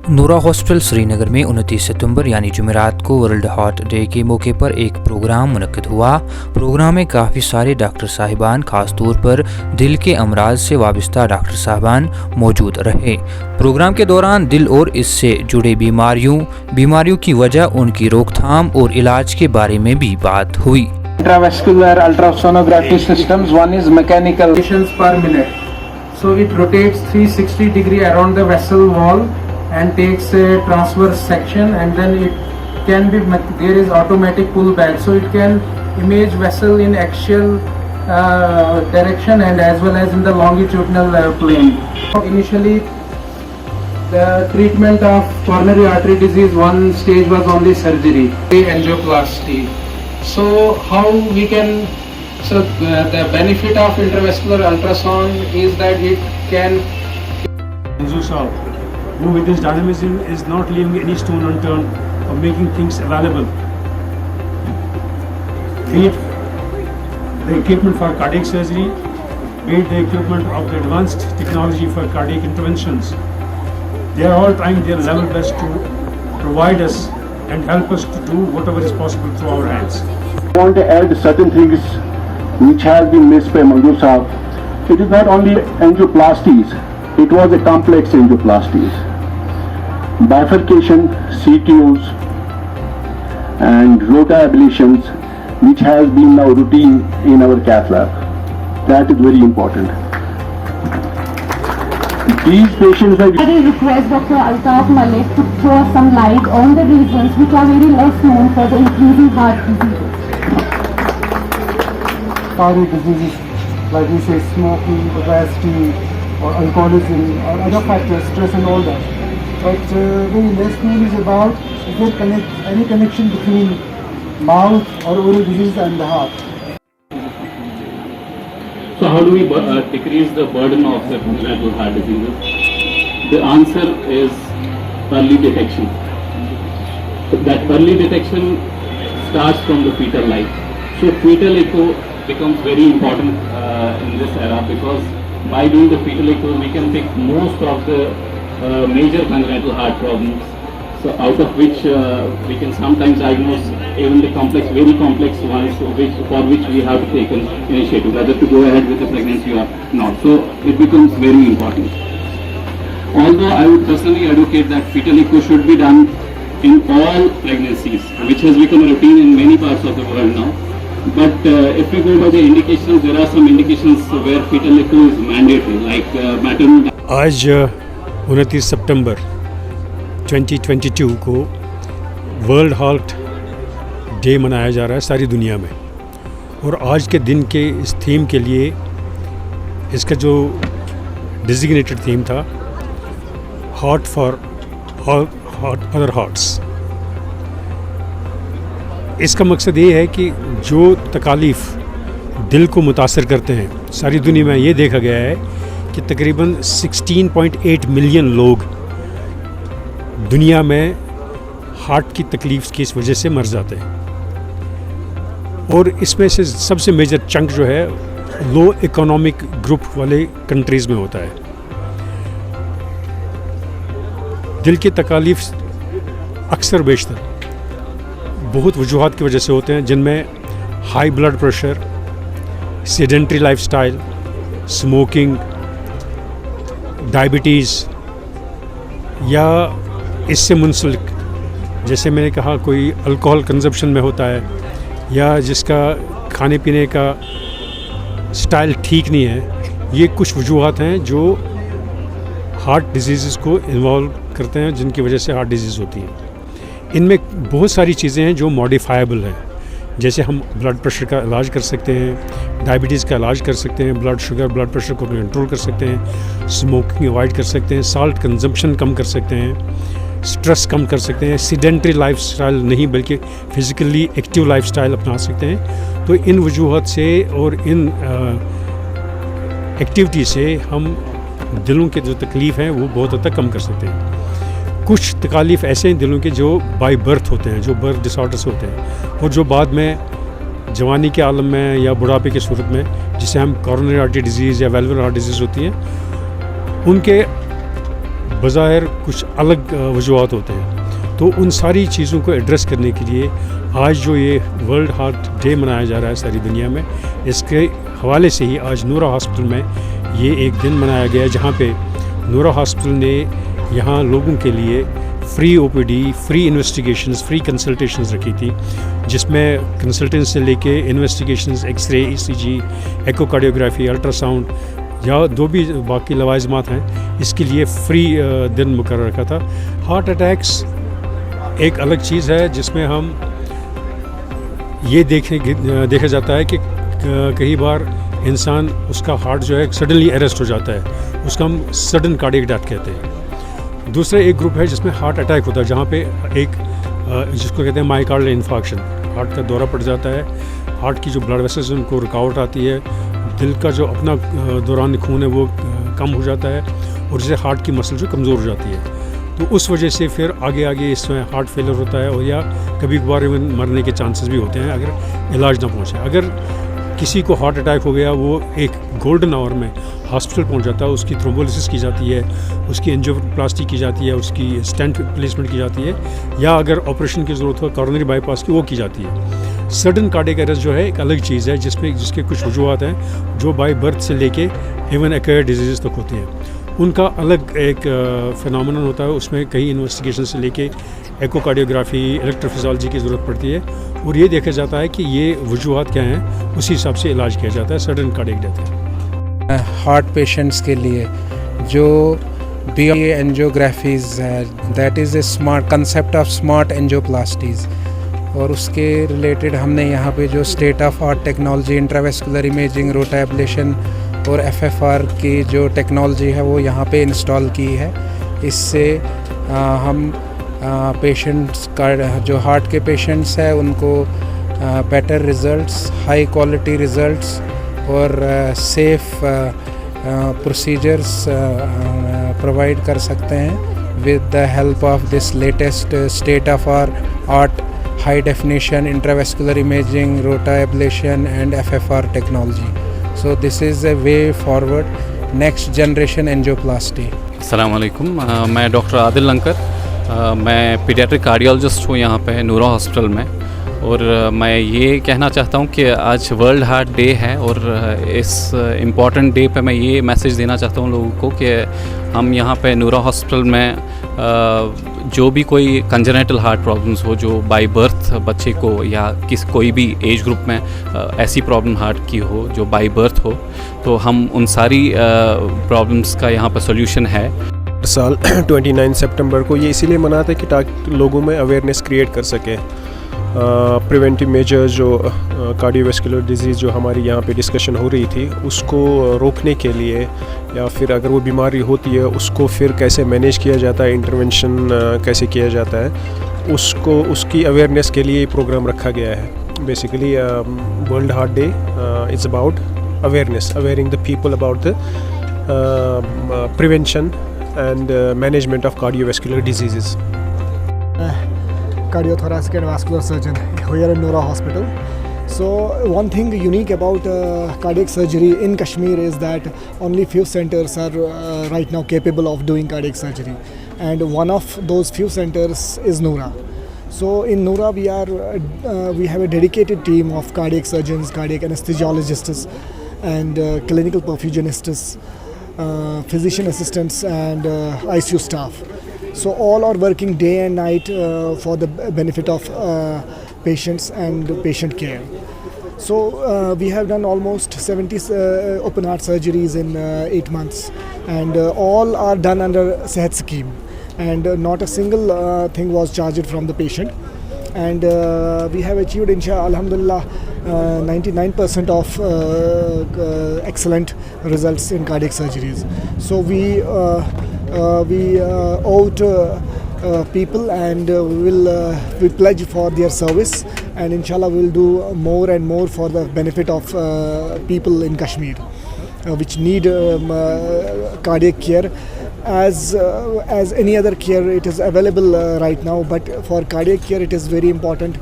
नूरा हॉस्पिटल श्रीनगर में 29 सितंबर यानी जुमेरात को वर्ल्ड हार्ट डे के मौके पर एक प्रोग्राम मुनक्किद हुआ। प्रोग्राम में काफ़ी सारे डॉक्टर साहिबान, खासतौर पर दिल के अमराज से वाबस्ता डॉक्टर साहिबान मौजूद रहे। प्रोग्राम के दौरान दिल और इससे जुड़े बीमारियों की वजह, उनकी रोकथाम और इलाज के बारे में भी बात हुई। Intravascular ultrasonography systems, one is mechanical per minute, so it rotates 360 degree around the vessel wall and takes a transverse section, and then it can be, there is automatic pullback, so it can image vessel in axial direction and as well as in the longitudinal plane. Initially the treatment of coronary artery disease, one stage was only surgery, angioplasty. So how we can, the benefit of intravascular ultrasound is that it can who with this dynamism is not leaving any stone unturned or making things available. Be it the equipment for cardiac surgery, be it the equipment of the advanced technology for cardiac interventions. They are all trying their level best to provide us and help us to do whatever is possible through our hands. I want to add certain things which have been missed by Manzoor Saab. It is not only angioplasties, it was a complex angioplasties. Bifurcation, CTOs and rota ablations, which has been now routine in our cath lab. That is very important. These patients are... I request Dr. Altaf Malik to throw some light on the reasons which are very less known for the increasing heart diseases. Cardiac diseases, like we say, smoking, obesity, or alcoholism, or other factors, stress and all that. But very less known is about, is there any connection between mouth or oral disease and the heart? So how do we decrease the burden of the congenital heart diseases? The answer is early detection. That early detection starts from the fetal life. So fetal echo becomes very important in this era, because by doing the fetal echo we can pick most of the major congenital heart problems, so out of which we can sometimes diagnose even the complex, very complex ones, for which we have to take an initiative, whether to go ahead with the pregnancy or not. So it becomes very important. Although I would personally advocate that fetal echo should be done in all pregnancies, which has become a routine in many parts of the world now. But if we go by the indications, there are some indications where fetal echo is mandatory, like maternal. आज 29 सितंबर 2022 को world heart day मनाया जा रहा है सारी दुनिया में, और आज के दिन के इस थीम के लिए इसका जो डिजिग्नेटेड थीम था, हार्ट फॉर अदर हार्ट्स। इसका मकसद ये है कि जो तकालीफ दिल को मुतासर करते हैं, सारी दुनिया में ये देखा गया है कि तकरीबन 16.8 मिलियन लोग दुनिया में हार्ट की तकलीफ की इस वजह से मर जाते हैं, और इसमें से सबसे मेजर चंक जो है लो इकोनॉमिक ग्रुप वाले कंट्रीज़ में होता है। दिल की तकालीफ अक्सर बेशतर बहुत वजूहात की वजह से होते हैं, जिनमें high blood pressure, sedentary lifestyle, smoking, diabetes, या इससे मुंसलिक, जैसे मैंने कहा, कोई अल्कोहल कंजप्शन में होता है, या जिसका खाने पीने का स्टाइल ठीक नहीं है। ये कुछ वजूहात हैं जो हार्ट डिजीज़ को इन्वॉल्व करते हैं, जिनकी वजह से हार्ट डिजीज़ होती है। इनमें बहुत सारी चीज़ें हैं जो मॉडिफाइबल हैं, जैसे हम ब्लड प्रेशर का इलाज कर सकते हैं, डायबिटीज़ का इलाज कर सकते हैं, ब्लड शुगर, ब्लड प्रेशर को कंट्रोल कर सकते हैं, स्मोकिंग अवॉइड कर सकते हैं, साल्ट कंजम्पशन कम कर सकते हैं, स्ट्रेस कम कर सकते हैं, सीडेंट्री लाइफस्टाइल नहीं बल्कि फिज़िकली एक्टिव लाइफस्टाइल अपना सकते हैं। तो इन वजूहत से और इन एक्टिविटी से हम दिलों के जो तकलीफ़ हैं वो बहुत हद तक कम कर सकते हैं। कुछ तकालीफ ऐसे हैं दिलों के जो बाय बर्थ होते हैं, जो बर्थ डिसऑर्डर्स होते हैं, और जो बाद में जवानी के आलम में या बुढ़ापे की सूरत में, जिसे हम कोरोनरी आर्टरी डिजीज़ या वेल्वुलर हार्ट डिजीज़ होती हैं, उनके बज़ाहिर कुछ अलग वजूहत होते हैं। तो उन सारी चीज़ों को एड्रेस करने के लिए आज जो ये वर्ल्ड हार्ट डे मनाया जा रहा है सारी दुनिया में, इसके हवाले से ही आज नूरा हॉस्पिटल में ये एक दिन मनाया गया जहाँ पे नूरा हॉस्पिटल ने यहाँ लोगों के लिए free OPD, free investigations, free consultations रखी थी, जिसमें कंसल्टेंट से लेके investigations, X-ray, ECG, echocardiography, ultrasound या जो भी बाकी लवाज़मात हैं, इसके लिए फ्री दिन मुकर्रर रखा था। हार्ट अटैक्स एक अलग चीज़ है जिसमें हम ये देखा जाता है कि कई बार इंसान उसका हार्ट जो है सडनली अरेस्ट हो जाता है, उसका हम सडन कार्डियक डेथ कहते हैं। दूसरा एक ग्रुप है जिसमें हार्ट अटैक होता है, जहाँ पे एक जिसको कहते हैं मायोकार्डियल इन्फार्क्शन, हार्ट का दौरा पड़ जाता है, हार्ट की जो ब्लड वेसल्स हैं उनको रुकावट आती है, दिल का जो अपना दौरान खून है वो कम हो जाता है और जिससे हार्ट की मसल जो कमज़ोर हो जाती है। तो उस वजह से फिर आगे इसमें हार्ट फेलियर होता है और या कभी कभार इवन मरने के चांसेस भी होते हैं अगर इलाज ना पहुँचे। अगर किसी को हार्ट अटैक हो गया, वो एक गोल्डन आवर में हॉस्पिटल पहुंच जाता है, उसकी थ्रोम्बोलिसिस की जाती है, उसकी एंजियोप्लास्टी की जाती है, उसकी स्टेंट प्लेसमेंट की जाती है, या अगर ऑपरेशन की ज़रूरत हो कॉरोनरी बाईपास की, वो की जाती है। सडन कार्डियक अरेस्ट जो है एक अलग चीज़ है जिसके कुछ वजूहत हैं जो बाय बर्थ से लेके इवन एक्वायर्ड डिजीज़ तक होती हैं। उनका अलग एक फिनोमेनन होता है, उसमें कई इन्वेस्टिगेशन से लेके एकोकार्डियोग्राफी, इलेक्ट्रोफिजियोलॉजी की ज़रूरत पड़ती है और ये देखा जाता है कि ये वजूहत क्या हैं, उसी हिसाब से इलाज किया जाता है sudden cardiac death. Heart patients के लिए जो एंजियोग्राफीज है, that is a smart concept of smart angioplasties, और उसके रिलेटेड हमने यहाँ पे जो state of art technology, intravascular imaging, rota ablation और एफएफआर की जो टेक्नोलॉजी है वो यहाँ पे इंस्टॉल की है। इससे हम पेशेंट्स का जो हार्ट के पेशेंट्स हैं उनको better results, high quality results और सेफ प्रोसीजर्स प्रोवाइड कर सकते हैं with the help of this latest state of art high definition intravascular imaging, rota ablation and FFR technology. So this is a way forward, next generation angioplasty. अस्सलाम वालेकुम, मैं doctor Adil लंकर, मैं paediatric cardiologist हूँ यहाँ पे नूरा हॉस्पिटल में, और मैं ये कहना चाहता हूँ कि आज वर्ल्ड हार्ट डे है और इस इम्पॉर्टेंट डे पे मैं ये मैसेज देना चाहता हूँ लोगों को कि हम यहाँ पे नूरा हॉस्पिटल में जो भी कोई कंजेनिटल हार्ट प्रॉब्लम्स हो, जो बाय बर्थ बच्चे को या कोई भी एज ग्रुप में ऐसी प्रॉब्लम हार्ट की हो जो बाय बर्थ हो, तो हम उन सारी प्रॉब्लम्स का यहाँ पर सोल्यूशन है। साल 29 सितंबर को ये इसीलिए मनाते हैं कि ताकि लोगों में अवेयरनेस क्रिएट कर सके। प्रिवेंटिव मेजर्स जो कार्डियोवैस्कुलर डिजीज़ जो हमारी यहाँ पे डिस्कशन हो रही थी, उसको रोकने के लिए, या फिर अगर वो बीमारी होती है उसको फिर कैसे मैनेज किया जाता है, इंटरवेंशन कैसे किया जाता है, उसकी अवेयरनेस के लिए प्रोग्राम रखा गया है। Basically world heart day is about awareness, awaring the people about the prevention and management of cardiovascular diseases. Cardiothoracic and vascular surgeon here in Noora Hospital. So one thing unique about cardiac surgery in Kashmir is that only few centers are right now capable of doing cardiac surgery, and one of those few centers is Noora. So in Noora we have a dedicated team of cardiac surgeons, cardiac anesthesiologists and clinical perfusionists, physician assistants and ICU staff. So all are working day and night for the benefit of patients and patient care. So we have done almost 70 open heart surgeries in 8 months, and all are done under Sehat scheme, and not a single thing was charged from the patient. And we have achieved, alhamdulillah, 99% of excellent results in cardiac surgeries. So we owe to people, and we pledge for their service, and inshallah we will do more and more for the benefit of people in Kashmir which need cardiac care. As any other care, it is available right now, but for cardiac care it is very important.